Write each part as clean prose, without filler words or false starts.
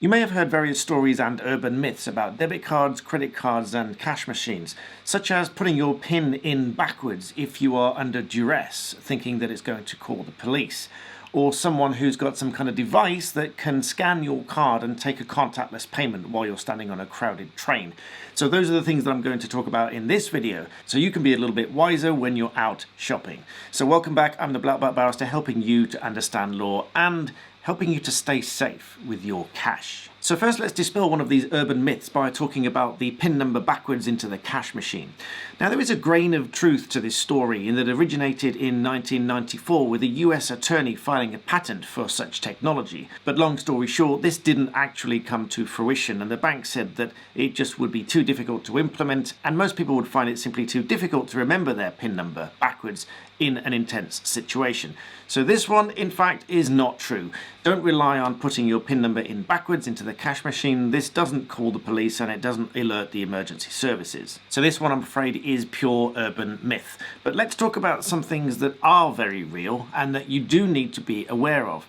You may have heard various stories and urban myths about debit cards, credit cards and cash machines, such as putting your PIN in backwards if you are under duress, thinking that it's going to call the police, or someone who's got some kind of device that can scan your card and take a contactless payment while you're standing on a crowded train. So those are the things that I'm going to talk about in this video, so you can be a little bit wiser when you're out shopping. So welcome back, I'm the BlackBeltBarrister, helping you to understand law and helping you to stay safe with your cash. So first, let's dispel one of these urban myths by talking about the PIN number backwards into the cash machine. Now, there is a grain of truth to this story in that it originated in 1994 with a US attorney filing a patent for such technology. But long story short, this didn't actually come to fruition, and the bank said that it just would be too difficult to implement, and most people would find it simply too difficult to remember their PIN number backwards in an intense situation. So this one, in fact, is not true. Don't rely on putting your PIN number in backwards into the cash machine. This doesn't call the police and it doesn't alert the emergency services. So this one, I'm afraid, is pure urban myth. But let's talk about some things that are very real and that you do need to be aware of.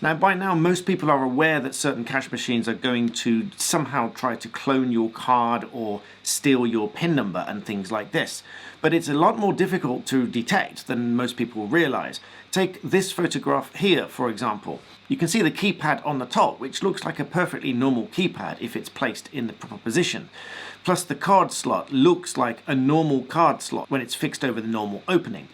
Now, by now, most people are aware that certain cash machines are going to somehow try to clone your card or steal your PIN number and things like this. But it's a lot more difficult to detect than most people realize. Take this photograph here, for example. You can see the keypad on the top, which looks like a perfectly normal keypad if it's placed in the proper position. Plus, the card slot looks like a normal card slot when it's fixed over the normal opening.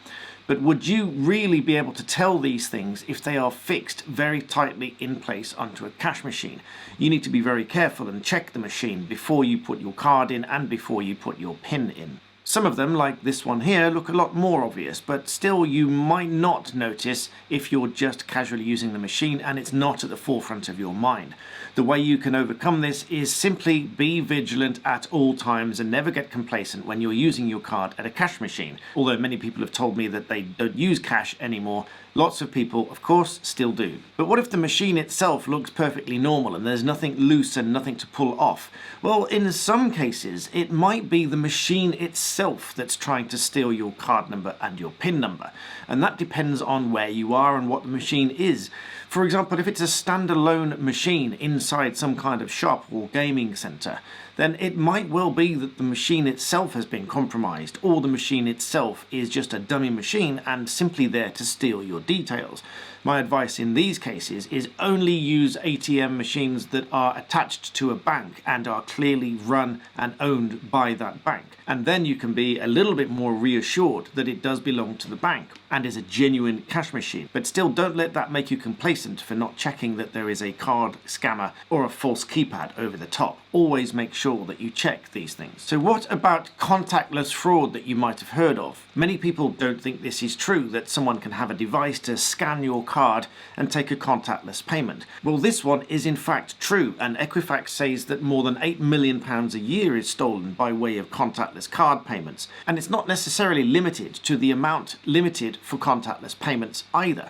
But would you really be able to tell these things if they are fixed very tightly in place onto a cash machine? You need to be very careful and check the machine before you put your card in and before you put your PIN in. Some of them, like this one here, look a lot more obvious, but still you might not notice if you're just casually using the machine and it's not at the forefront of your mind. The way you can overcome this is simply be vigilant at all times and never get complacent when you're using your card at a cash machine. Although many people have told me that they don't use cash anymore, lots of people, of course, still do. But what if the machine itself looks perfectly normal and there's nothing loose and nothing to pull off? Well, in some cases, it might be the machine itself that's trying to steal your card number and your PIN number. And that depends on where you are and what the machine is. For example, if it's a standalone machine inside some kind of shop or gaming center, then it might well be that the machine itself has been compromised, or the machine itself is just a dummy machine and simply there to steal your details. My advice in these cases is only use ATM machines that are attached to a bank and are clearly run and owned by that bank. And then you can be a little bit more reassured that it does belong to the bank and is a genuine cash machine. But still, don't let that make you complacent for not checking that there is a card scammer or a false keypad over the top. Always make sure that you check these things. So what about contactless fraud that you might have heard of? Many people don't think this is true, that someone can have a device to scan your card and take a contactless payment. Well, this one is in fact true, and Equifax says that more than £8 million a year is stolen by way of contactless card payments. And it's not necessarily limited to the amount limited for contactless payments either.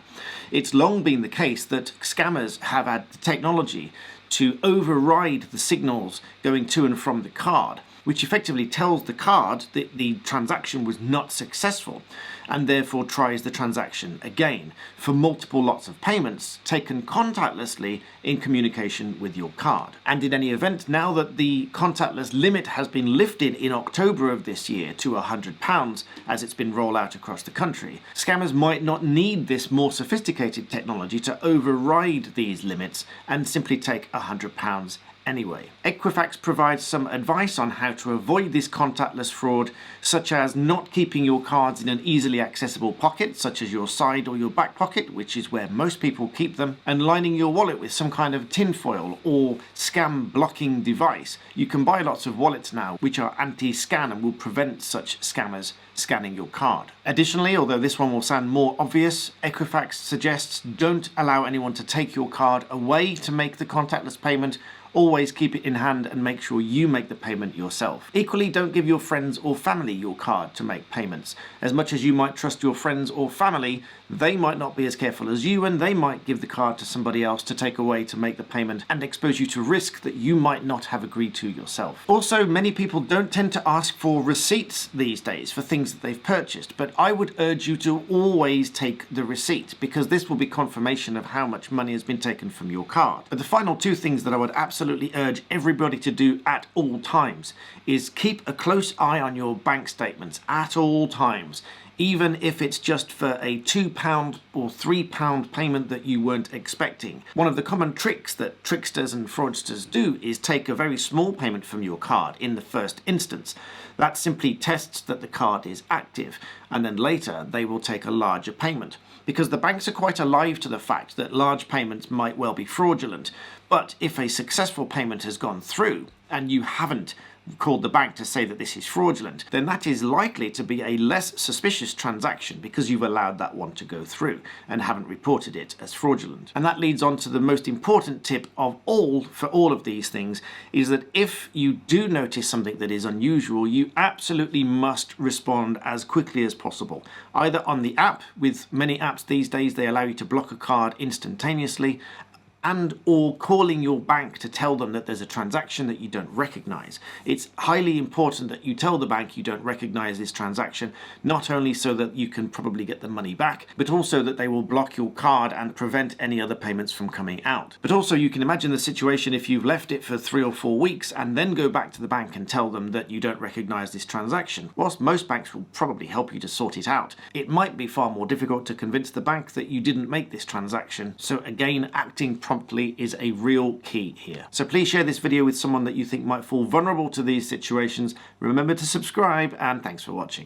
It's long been the case that scammers have had the technology to override the signals going to and from the card, which effectively tells the card that the transaction was not successful and therefore tries the transaction again for multiple lots of payments taken contactlessly in communication with your card. And in any event, now that the contactless limit has been lifted in October of this year to £100 as it's been rolled out across the country, scammers might not need this more sophisticated technology to override these limits and simply take £100 anyway. Equifax provides some advice on how to avoid this contactless fraud, such as not keeping your cards in an easily accessible pocket, such as your side or your back pocket, which is where most people keep them, and lining your wallet with some kind of tinfoil or scam blocking device. You can buy lots of wallets now which are anti-scan and will prevent such scammers scanning your card. Additionally, although this one will sound more obvious, Equifax suggests don't allow anyone to take your card away to make the contactless payment Always keep it in hand and make sure you make the payment yourself. Equally, don't give your friends or family your card to make payments. As much as you might trust your friends or family, they might not be as careful as you, and they might give the card to somebody else to take away to make the payment and expose you to risk that you might not have agreed to yourself. Also, many people don't tend to ask for receipts these days for things that they've purchased, but I would urge you to always take the receipt, because this will be confirmation of how much money has been taken from your card. But the final two things that I would absolutely urge everybody to do at all times is keep a close eye on your bank statements at all times. Even if it's just for a £2 or £3 payment that you weren't expecting. One of the common tricks that tricksters and fraudsters do is take a very small payment from your card in the first instance. That simply tests that the card is active, and then later they will take a larger payment. Because the banks are quite alive to the fact that large payments might well be fraudulent. But if a successful payment has gone through and you haven't called the bank to say that this is fraudulent, then that is likely to be a less suspicious transaction because you've allowed that one to go through and haven't reported it as fraudulent. And that leads on to the most important tip of all for all of these things, is that if you do notice something that is unusual, you absolutely must respond as quickly as possible. Either on the app, with many apps these days they allow you to block a card instantaneously, and or calling your bank to tell them that there's a transaction that you don't recognize. It's highly important that you tell the bank you don't recognize this transaction, not only so that you can probably get the money back, but also that they will block your card and prevent any other payments from coming out. But also you can imagine the situation if you've left it for 3 or 4 weeks and then go back to the bank and tell them that you don't recognize this transaction. Whilst most banks will probably help you to sort it out, it might be far more difficult to convince the bank that you didn't make this transaction. So again, acting promptly is a real key here. So please share this video with someone that you think might fall vulnerable to these situations. Remember to subscribe, and thanks for watching.